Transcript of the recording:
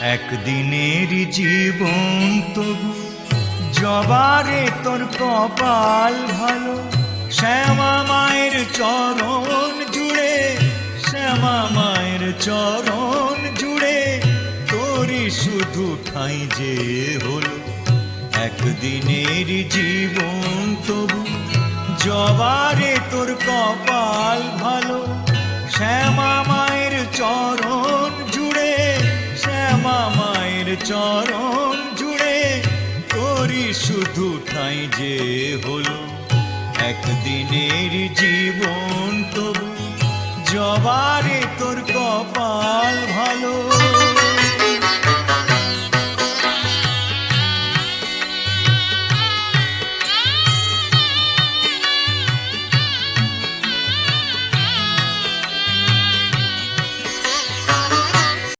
একদিনের জীবন তবু জবারে তোর কপাল ভালো। শ্যামা মায়ের চরণ জুড়ে, শ্যামা মায়ের চরণ জুড়ে তোরই শুধু ঠাঁই যে হলো। একদিনের জীবন তবু জবারে তোর কপাল ভালো। শ্যামা মায়ের চরণ জুড়ে, শ্যামা মায়ের চরণ জুড়ে তোরই শুধু ঠাঁই যে হলো। একদিনের জীবন তবু জবারে তোর কপাল ভালো।